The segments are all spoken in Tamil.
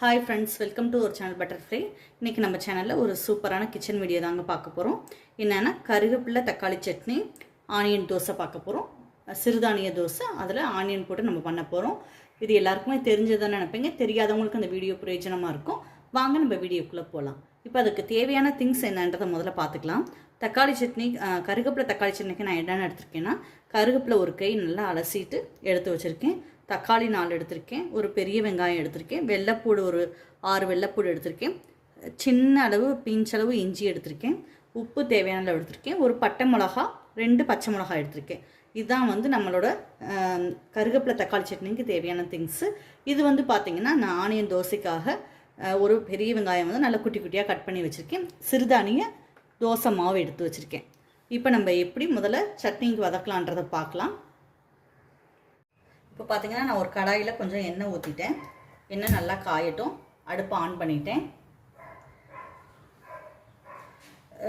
ஹாய் ஃப்ரெண்ட்ஸ், வெல்கம் டு ஒரு சேனல் பட்டர்ஃப்ளை. இன்றைக்கி நம்ம சேனலில் ஒரு சூப்பரான கிச்சன் வீடியோ தாங்க பார்க்க போகிறோம். என்னென்னா கருவேப்பிலை தக்காளி சட்னி, ஆனியன் தோசை பார்க்க போகிறோம். சிறுதானிய தோசை, அதில் ஆனியன் போட்டு நம்ம பண்ண போகிறோம். இது எல்லாருக்குமே தெரிஞ்சதுன்னு நினைப்பீங்க. தெரியாதவங்களுக்கு அந்த வீடியோ பிரயோஜனமாக இருக்கும். வாங்க நம்ம வீடியோக்குள்ளே போகலாம். இப்போ அதுக்கு தேவையான திங்ஸ் என்னன்றதை முதல்ல பார்த்துக்கலாம். தக்காளி சட்னி, கருவேப்பிலை தக்காளி சட்னிக்கு நான் என்னென்ன எடுத்திருக்கேன்னா, கருவேப்பிலை ஒரு கை நல்லா அலசிட்டு எடுத்து வச்சுருக்கேன். தக்காளி 4 எடுத்திருக்கேன். ஒரு பெரிய வெங்காயம் எடுத்திருக்கேன். வெள்ளைப்பூடு ஒரு 6 வெள்ளைப்பூடு எடுத்திருக்கேன். சின்ன அளவு பிஞ்சளவு இஞ்சி எடுத்திருக்கேன். உப்பு தேவையான அளவு எடுத்திருக்கேன். ஒரு பட்டை மிளகா, 2 பச்சை மிளகா எடுத்திருக்கேன். இதுதான் நம்மளோட கருவேப்பிலை தக்காளி சட்னிக்கு தேவையான திங்ஸு. இது பார்த்திங்கன்னா, நான் ஆனியன் தோசைக்காக ஒரு பெரிய வெங்காயம் நல்லா குட்டி குட்டியாக கட் பண்ணி வச்சுருக்கேன். சிறுதானிய தோசை மாவு எடுத்து வச்சுருக்கேன். இப்போ நம்ம எப்படி முதல்ல சட்னிக்கு வதக்கலான்றதை பார்க்கலாம். இப்போ பார்த்திங்கன்னா, நான் ஒரு கடாயில் கொஞ்சம் எண்ணெய் ஊற்றிட்டேன். எண்ணெய் நல்லா காயட்டும். அடுப்பை ஆன் பண்ணிட்டேன்.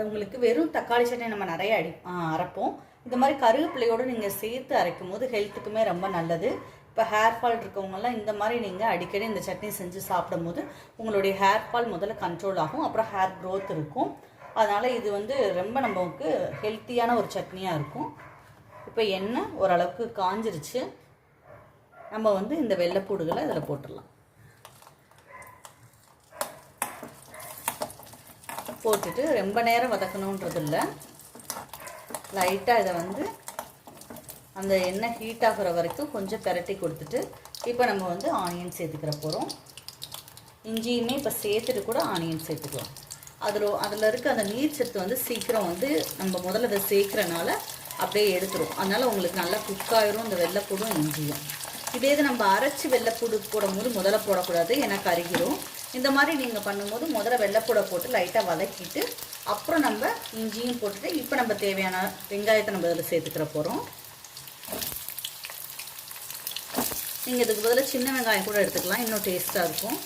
உங்களுக்கு வெறும் தக்காளி சட்னி நம்ம நிறைய அரைப்போம். இந்த மாதிரி கருவேப்பிலையோடு நீங்கள் சேர்த்து அரைக்கும் போது ஹெல்த்துக்குமே ரொம்ப நல்லது. இப்போ ஹேர் ஃபால் இருக்கவங்கெல்லாம் இந்த மாதிரி நீங்கள் அடிக்கடி இந்த சட்னி செஞ்சு சாப்பிடும் போது உங்களுடைய ஹேர் ஃபால் முதல்ல கண்ட்ரோல் ஆகும். அப்புறம் ஹேர் க்ரோத் இருக்கும். அதனால் இது ரொம்ப நமக்கு ஹெல்த்தியான ஒரு சட்னியாக இருக்கும். இப்போ எண்ணெய் ஓரளவுக்கு காஞ்சிருச்சு. நம்ம இந்த வெள்ளைப்பூடுகளை இதில் போட்டுடலாம். போட்டுட்டு ரொம்ப நேரம் வதக்கணுன்றது இல்லை. லைட்டாக இதை அந்த எண்ணெய் ஹீட் ஆகிற வரைக்கும் கொஞ்சம் பிரட்டி கொடுத்துட்டு இப்போ நம்ம ஆனியன் சேர்த்துக்கிற போகிறோம். இஞ்சியுமே இப்போ சேர்த்துட்டு கூட ஆனியன் சேர்த்துக்கலாம். அதில் இருக்க அந்த நீர் சத்து சீக்கிரம் நம்ம முதல்ல இதை சேர்க்குறனால அப்படியே எடுத்துரும். அதனால் உங்களுக்கு நல்லா குக்காயிரும் இந்த வெள்ளைப்பூடும் இஞ்சியும். இதே இது நம்ம அரைச்சி வெள்ளைப்பூடு போடும்போது முதல்ல போடக்கூடாது, ஏன்னா கருகிரும். இந்த மாதிரி நீங்கள் பண்ணும்போது முதல்ல வெள்ளைப்பூடை போட்டு லைட்டாக வதக்கிட்டு அப்புறம் நம்ம இஞ்சியும் போட்டுட்டு இப்போ நம்ம தேவையான வெங்காயத்தை நம்ம இதில் சேர்த்துக்கிற போகிறோம். நீங்கள் இதுக்கு பதிலாக சின்ன வெங்காயம் கூட எடுத்துக்கலாம், இன்னும் டேஸ்ட்டாக இருக்கும்.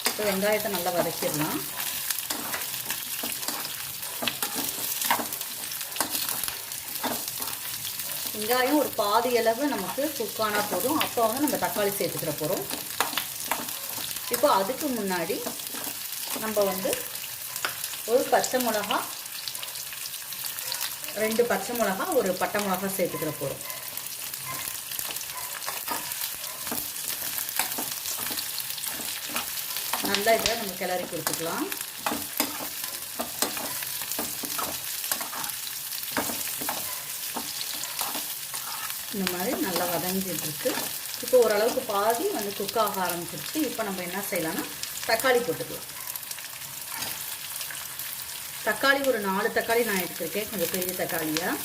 இப்போ வெங்காயத்தை நல்லா வதக்கிடலாம். வெங்காயம் ஒரு பாதி அளவு நமக்கு குக்கானா போதும். அப்போ நம்ம தக்காளி சேர்த்துக்கிற போகிறோம். இப்போ அதுக்கு முன்னாடி நம்ம ஒரு பச்சை மிளகா, 2 பச்சை மிளகா, ஒரு பட்டை மிளகா சேர்த்துக்கிற போகிறோம். நல்லா இதில் நம்ம கிளறி கொடுத்துக்கலாம். இந்த மாதிரி நல்லா வதங்கிட்டுருக்கு. இப்போ ஓரளவுக்கு பாதி குக் ஆக ஆரம்பிச்சிருச்சு. இப்போ நம்ம என்ன செய்யலாம்னா தக்காளி போட்டுக்கலாம். தக்காளி ஒரு 4 தக்காளி நான் எடுத்துருக்கேன், கொஞ்சம் பெரிய தக்காளியாக.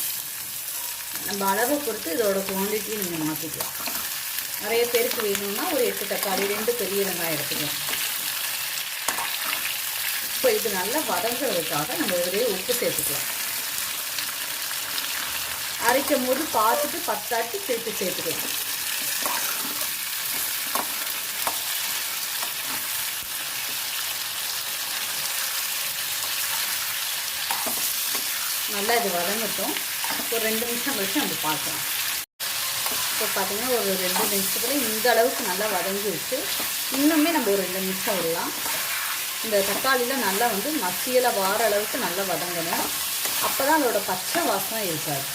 நம்ம அளவை பொறுத்து இதோட குவான்டிட்டியை நீங்கள் மாற்றிக்கலாம். நிறைய பேருக்கு வேணும்னா ஒரு 8 தக்காளி, 2 பெரிய வெங்காயம் எடுத்துக்கலாம். இப்போ இது நல்லா வதங்குறதுக்காக நம்ம இதிலேயே உப்பு சேர்த்துக்கலாம். அரைக்கும் போது பார்த்துட்டு பத்தாட்டி சேர்த்துக்கலாம். நல்லா இது வதங்கட்டும். ஒரு 2 நிமிஷம் கழிச்சு நம்ம பார்க்கலாம். இப்போ பார்த்தீங்கன்னா ஒரு 2 நிமிஷத்துல இந்த அளவுக்கு நல்லா வதங்கிடுச்சு. இன்னுமே நம்ம ஒரு 2 நிமிஷம் விடலாம். இந்த தக்காளியில் நல்லா மசியலை வார அளவுக்கு நல்லா வதங்கணும். அப்போ தான் அதோட பச்சை வாசனை இருக்காது.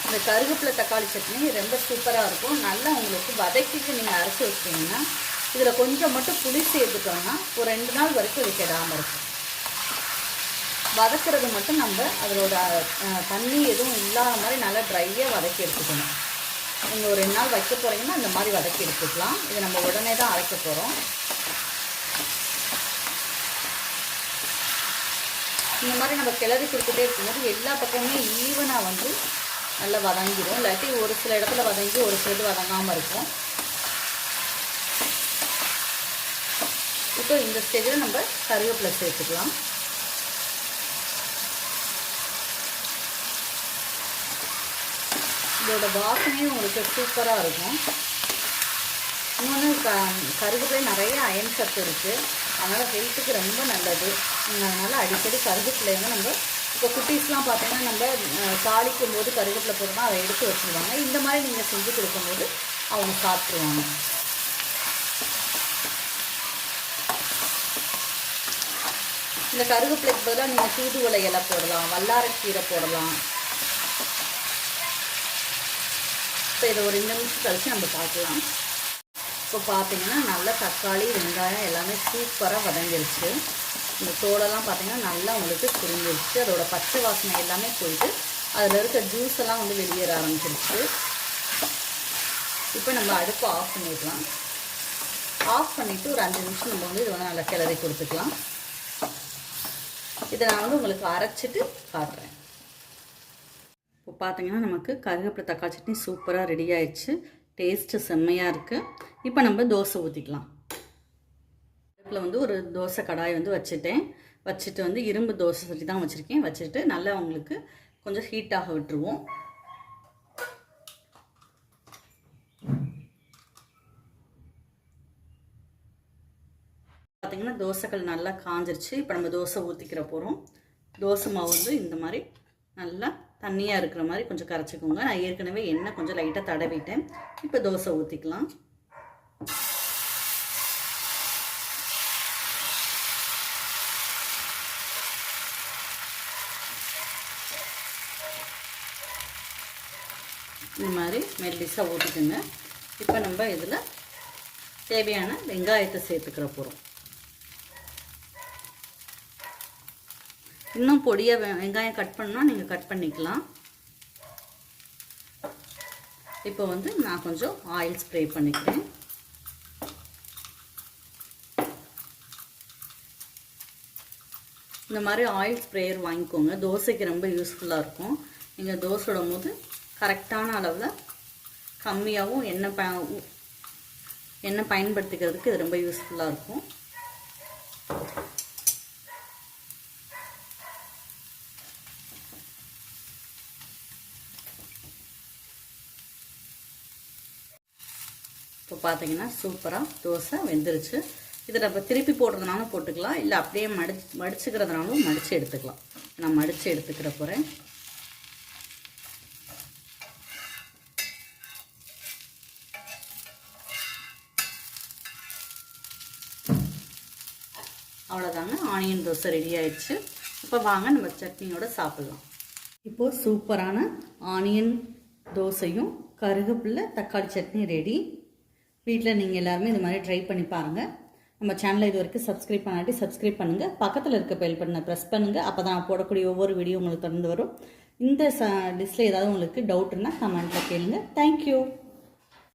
இந்த கருவேப்பிலை தக்காளி சட்னி ரொம்ப சூப்பராக இருக்கும். நல்லா உங்களுக்கு வதக்கிட்டு நீங்கள் அரைச்சி வச்சிட்டிங்கன்னா இதில் கொஞ்சம் மட்டும் புளி சேர்த்துட்டோம்னா ஒரு 2 நாள் வரைக்கும் இது கெடாமல் இருக்கும். வதக்கிறது மட்டும் நம்ம அதோட தண்ணி எதுவும் இல்லாத மாதிரி நல்லா ட்ரையாக வதக்கி எடுத்துக்கணும். நீங்கள் ஒரு 2 நாள் வைக்க போகிறீங்கன்னா இந்த மாதிரி வதக்கி எடுத்துக்கலாம். இது நம்ம உடனே தான் அரைக்க போகிறோம். இந்த மாதிரி நம்ம கிளறி கொடுத்துட்டே இருக்கும்போது எல்லா பக்கமுமே ஈவனாக நல்லா வதங்கிடும். இல்லாட்டி ஒரு சில இடத்துல வதங்கி ஒரு சிலது வதங்காமல் இருக்கும். இப்போ இந்த ஸ்டேஜில் நம்ம கருவேப்பிலை சேர்த்துக்கலாம். இதோட வாசனையும் உங்களுக்கு சூப்பராக இருக்கும். இன்னொன்று கருவேப்பிலை நிறைய அயன் சத்து இருக்குது. அதனால் ஹெல்த்துக்கு ரொம்ப நல்லது. அதனால் அடிக்கடி கருவேப்பிலையை நம்ம இப்போ குட்டீஸ்லாம் பார்த்தீங்கன்னா நம்ம தாளிக்கும் போது கருவேப்பிலை போடுறோம்னா அதை எடுத்து வச்சுருவாங்க. இந்த மாதிரி நீங்கள் செஞ்சு கொடுக்கும்போது அவங்க சாப்பிட்ருவாங்க. இந்த கருவேப்பிலைக்கு பதிலாக நீங்கள் தூதுவளை இலை போடலாம், வல்லாரக்கீரை போடலாம். இப்போ இதை ஒரு 2 நிமிஷம் கழிச்சு நம்ம பார்க்கலாம். இப்போ பார்த்தீங்கன்னா நல்லா தக்காளி வெங்காயம் எல்லாமே சூப்பராக வதங்கிருச்சு. இந்த தோலெல்லாம் பார்த்தீங்கன்னா நல்லா உங்களுக்கு சுருங்கிருச்சு. அதோட பச்சை வாசனை எல்லாமே போயிட்டு அதில் இருக்க ஜூஸ் எல்லாம் வந்து வெளியேற ஆரம்பிச்சிருச்சு. இப்போ நம்ம அடுப்பு ஆஃப் பண்ணிடலாம். ஆஃப் பண்ணிவிட்டு ஒரு 5 நிமிஷம் நம்ம வந்து இதை வந்து நல்லா கிளறி கொடுத்துக்கலாம். இதை நான் வந்து உங்களுக்கு அரைச்சிட்டு காட்டுறேன். இப்போ பார்த்தீங்கன்னா நமக்கு கருவேப்பிலை தக்காளி சட்னி சூப்பராக ரெடி ஆயிடுச்சு. டேஸ்ட்டு செம்மையாக இருக்குது. இப்போ நம்ம தோசை ஊற்றிக்கலாம். அடுப்பில் வந்து ஒரு தோசை கடாய் வந்து வச்சுட்டு வந்து இரும்பு தோசை சட்டி தான் வச்சுருக்கேன். வச்சுட்டு நல்லா உங்களுக்கு கொஞ்சம் ஹீட்டாக விட்டுருவோம். பார்த்தீங்கன்னா தோசைகள் நல்லா காஞ்சிருச்சு. இப்போ நம்ம தோசை ஊற்றிக்கிற போகிறோம். தோசை மாவு வந்து இந்த மாதிரி நல்லா தண்ணியாக இருக்கிற மாதிரி கொஞ்சம் கரைச்சிக்கோங்க. நான் ஏற்கனவே எண்ணெய் கொஞ்சம் லைட்டாக தடவிட்டேன். இப்போ தோசை ஊற்றிக்கலாம். இந்த மாதிரி மெல்லிசாக ஊற்றிக்கோங்க. இப்போ நம்ம இதில் தேவையான வெங்காயத்தை சேர்த்துக்கிற போகிறோம். இன்னும் பொடியாக வெங்காயம் கட் பண்ணால் நீங்கள் கட் பண்ணிக்கலாம். இப்போ வந்து நான் கொஞ்சம் ஆயில் ஸ்ப்ரே பண்ணிக்கிறேன். இந்த மாதிரி ஆயில் ஸ்ப்ரேயர் வாங்கிக்கோங்க. தோசைக்கு ரொம்ப யூஸ்ஃபுல்லாக இருக்கும். நீங்கள் தோசை விடும் போது கரெக்டான அளவில் கம்மியாகவும் எண்ணெய் பயன்படுத்திக்கிறதுக்கு இது ரொம்ப யூஸ்ஃபுல்லாக இருக்கும். இப்போ பார்த்தீங்கன்னா சூப்பராக தோசை வெந்துருச்சு. இதை நம்ம திருப்பி போடுறதுனாலும் போட்டுக்கலாம், இல்லை அப்படியே மடிச்சுக்கிறதுனாலும் மடித்து எடுத்துக்கலாம். நான் மடித்து எடுத்துக்கிற போகிறேன். அவ்வளோதாங்க, ஆனியன் தோசை ரெடி ஆயிடுச்சு. இப்போ வாங்க நம்ம சட்னியோட சாப்பிட்லாம். இப்போது சூப்பரான ஆனியன் தோசையும் கருவேப்பிலை தக்காளி சட்னி ரெடி. வீட்டில் நீங்கள் எல்லாருமே இது மாதிரி ட்ரை பண்ணி பாருங்கள். நம்ம சேனலை இது வரைக்கும் சப்ஸ்கிரைப் பண்ணாட்டி சப்ஸ்கிரைப் பண்ணுங்கள். பக்கத்தில் இருக்க பெல் பட்டனை ப்ரெஸ் பண்ணுங்கள். அப்போ தான் நான் போடக்கூடிய ஒவ்வொரு வீடியோ உங்களுக்கு தொடர்ந்து வரும். இந்த டிஷ்ஷில் ஏதாவது உங்களுக்கு டவுட் இருந்தால் கமெண்ட்டில் கேளுங்க. தேங்க்யூ.